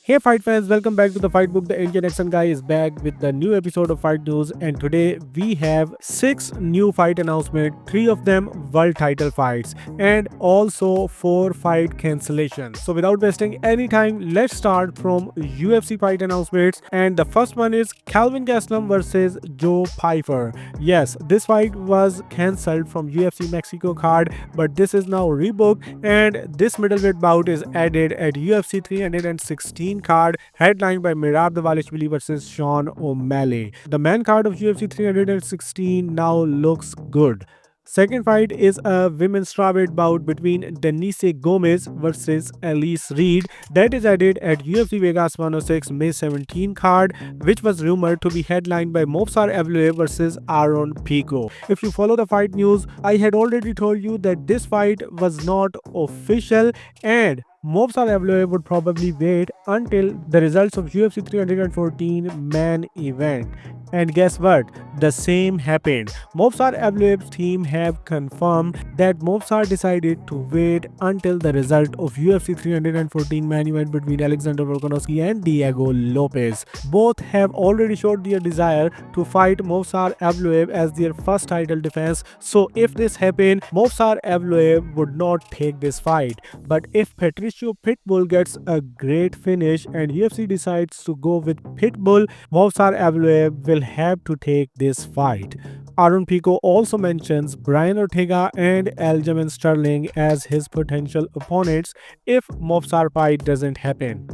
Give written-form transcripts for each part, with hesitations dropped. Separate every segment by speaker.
Speaker 1: Hey fight fans, welcome back to the Fight Book. The Indian Action Guy is back with the new episode of Fight News, and today we have 6 new fight announcements, 3 of them world title fights and also 4 fight cancellations. So without wasting any time, let's start from UFC fight announcements, and the first one is Kelvin Gastelum versus Joe Pyfer. Yes, this fight was cancelled from UFC Mexico card, but this is now rebooked, and this middleweight bout is added at UFC 316 card, headlined by Merab Dvalishvili versus Sean O'Malley. The main card of UFC 316 now looks good. Second fight is a women's strawweight bout between Denise Gomez versus Elise Reed that is added at UFC Vegas 106 May 17 card, which was rumored to be headlined by Movsar Evloev versus Aaron Pico. If you follow the fight news, I had already told you that this fight was not official and Movsar Evloev would probably wait until the results of UFC 314 main event. And guess what? The same happened. Movsar Evloev's team have confirmed that Movsar decided to wait until the result of UFC 314 main event between Alexander Volkanovski and Diego Lopez. Both have already showed their desire to fight Movsar Evloev as their first title defense. So if this happened, Movsar Evloev would not take this fight. But if Patricio Pitbull gets a great finish and UFC decides to go with Pitbull, Movsar Evloev will have to take this fight. Aaron Pico also mentions Brian Ortega and Aljamain Sterling as his potential opponents if Movsar fight doesn't happen.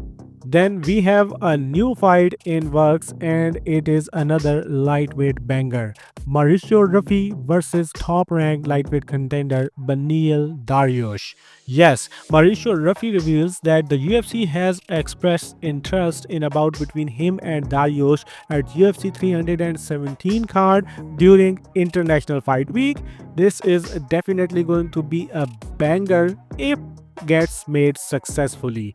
Speaker 1: Then we have a new fight in works, and it is another lightweight banger. Mauricio Ruffy versus top-ranked lightweight contender Beniel Dariush. Yes, Mauricio Ruffy reveals that the UFC has expressed interest in a bout between him and Dariush at UFC 317 card during International Fight Week. This is definitely going to be a banger if gets made successfully.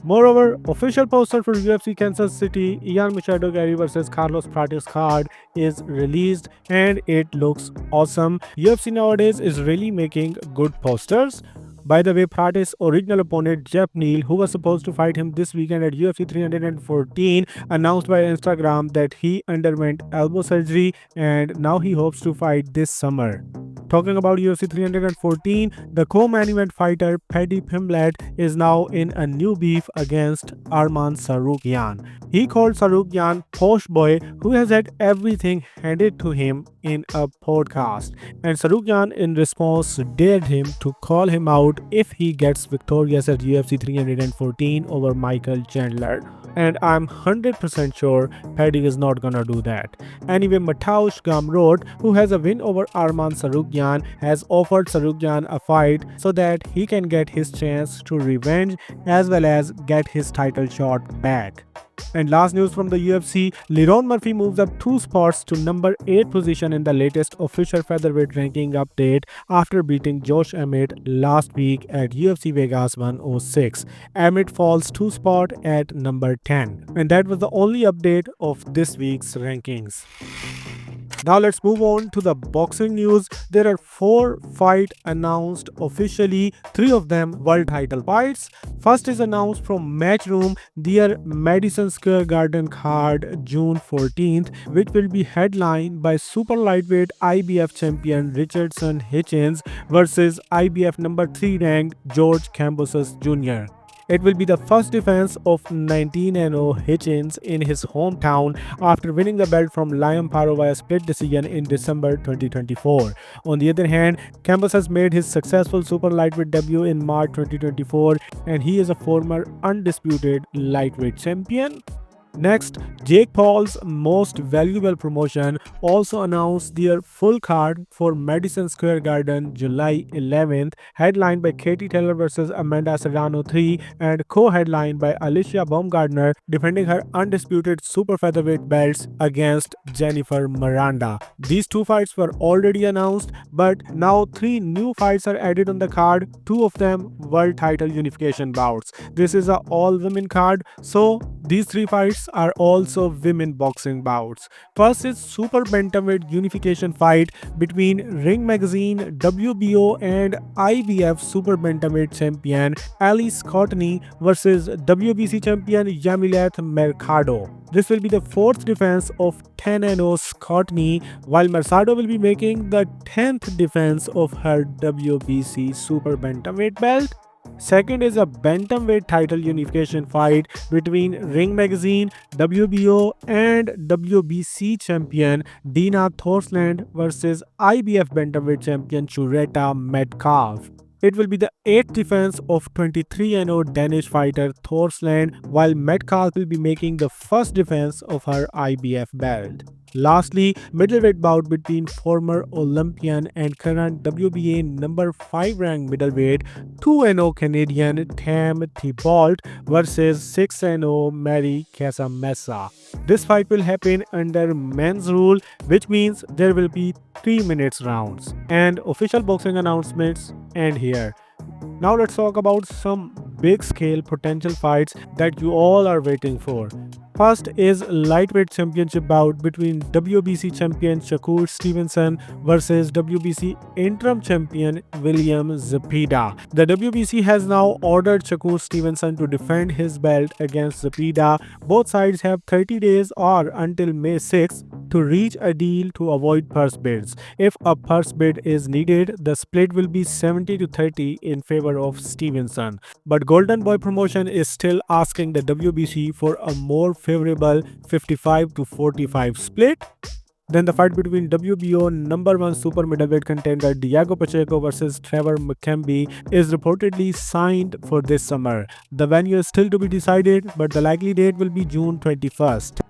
Speaker 1: Moreover, official poster for UFC Kansas City Ian Machado Gary versus Carlos Prates card is released, and it looks awesome. UFC nowadays is really making good posters. By the way, Prates' original opponent Jeff Neal, who was supposed to fight him this weekend at UFC 314, announced by Instagram that he underwent elbow surgery and now he hopes to fight this summer. Talking about UFC 314, the co-main event fighter Paddy Pimblett is now in a new beef against Arman Tsarukyan. He called Tsarukyan posh boy who has had everything handed to him in a podcast, and Tsarukyan in response dared him to call him out if he gets victorious at UFC 314 over Michael Chandler. And I'm 100% sure Paddy is not gonna do that. Anyway, Mateusz Gamrot, who has a win over Arman Tsarukyan, has offered Tsarukyan a fight so that he can get his chance to revenge as well as get his title shot back. And last news from the UFC, Leron Murphy moves up 2 spots to number 8 position in the latest official featherweight ranking update after beating Josh Emmett last week at UFC Vegas 106. Emmett falls 2 spots at number 10. And that was the only update of this week's rankings. Now let's move on to the boxing news. There are 4 fights announced officially, 3 of them world title fights. First is announced from Matchroom, their Madison Square Garden card June 14th, which will be headlined by super lightweight IBF champion Richardson Hitchens versus IBF number 3 ranked George Kambosos Jr. It will be the first defense of 19-0 Hitchens in his hometown after winning the belt from Liam Paro via split decision in December 2024. On the other hand, Campos has made his successful super lightweight debut in March 2024, and he is a former undisputed lightweight champion. Next, Jake Paul's most valuable promotion also announced their full card for Madison Square Garden July 11th, headlined by Katie Taylor versus Amanda Serrano 3 and co-headlined by Alicia Baumgardner defending her undisputed super featherweight belts against Jennifer Miranda. These 2 fights were already announced, but now 3 new fights are added on the card, 2 of them world title unification bouts. This is an all-women card, so These three fights are also women boxing bouts. First is Super Bantamweight unification fight between Ring Magazine, WBO and IBF Super Bantamweight champion Alice Courtney versus WBC champion Yamilet Mercado. This will be the fourth defense of 10-0 Courtney, while Mercado will be making the 10th defense of her WBC Super Bantamweight belt. Second is a bantamweight title unification fight between Ring Magazine, WBO and WBC champion Dina Thorsland versus IBF bantamweight champion Chureta Metcalf. It will be the 8th defense of 23-0 Danish fighter Thorsland, while Metcalf will be making the first defense of her IBF belt. Lastly, middleweight bout between former Olympian and current WBA number 5 ranked middleweight 2-0 Canadian Tam Thibault versus 6-0 Mary Casamessa. This fight will happen under men's rule, which means there will be 3 minutes rounds. And official boxing announcements end here. Now let's talk about some big scale potential fights that you all are waiting for. First is lightweight championship bout between WBC champion Shakur Stevenson versus WBC interim champion William Zepeda. The WBC has now ordered Shakur Stevenson to defend his belt against Zepeda. Both sides have 30 days or until May 6 to reach a deal to avoid purse bids. If a purse bid is needed, the split will be 70 to 30 in favor of Stevenson. But Golden Boy Promotion is still asking the WBC for a more favorable 55 to 45 split. Then the fight between WBO number 1 super middleweight contender Diego Pacheco versus Trevor McKenzie is reportedly signed for this summer. The venue is still to be decided, but the likely date will be June 21st.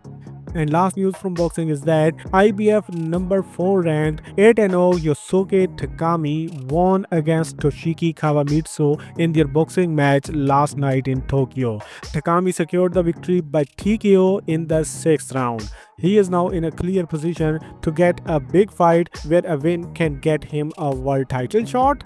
Speaker 1: And last news from boxing is that IBF number 4 ranked 8-0 Yosuke Takami won against Toshiki Kawamitsu in their boxing match last night in Tokyo. Takami secured the victory by TKO in the 6th round. He is now in a clear position to get a big fight where a win can get him a world title shot.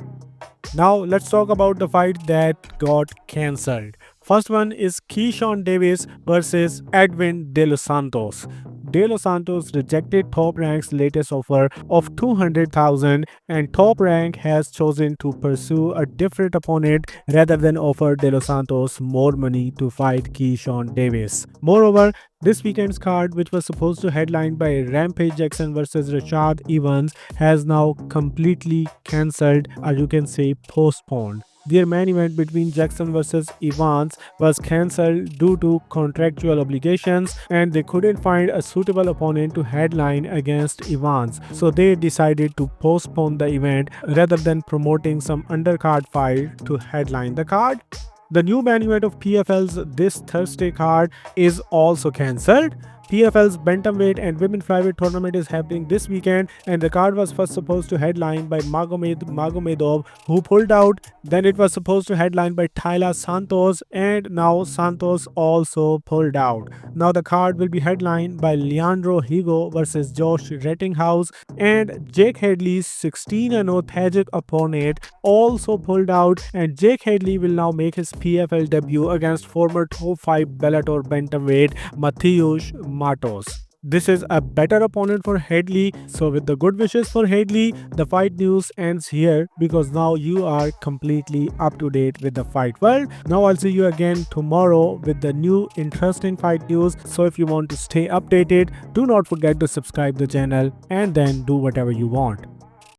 Speaker 1: Now let's talk about the fight that got cancelled. First one is Keyshawn Davis versus Edwin De Los Santos. De Los Santos rejected Top Rank's latest offer of $200,000 and Top Rank has chosen to pursue a different opponent rather than offer De Los Santos more money to fight Keyshawn Davis. Moreover, this weekend's card, which was supposed to headline by Rampage Jackson versus Rashad Evans, has now completely cancelled, or you can say postponed. Their main event between Jackson versus Evans was cancelled due to contractual obligations and they couldn't find a suitable opponent to headline against Evans. So they decided to postpone the event rather than promoting some undercard fight to headline the card. The new main event of PFL's this Thursday card is also cancelled. PFL's Bantamweight and Women Flyweight tournament is happening this weekend and the card was first supposed to headline by Nurmagomedov, who pulled out. Then it was supposed to headline by Taila Santos and now Santos also pulled out. Now the card will be headlined by Leandro Higo versus Josh Rettinghouse, and Jake Hadley's 16-0 Tajik opponent also pulled out, and Jake Hadley will now make his PFL debut against former top 5 Bellator bantamweight Mateusz Matos. This is a better opponent for Hadley, so with the good wishes for Hadley, the fight news ends here because now you are completely up to date with the fight world. Now I'll see you again tomorrow with the new interesting fight news. So if you want to stay updated, do not forget to subscribe the channel and then do whatever you want.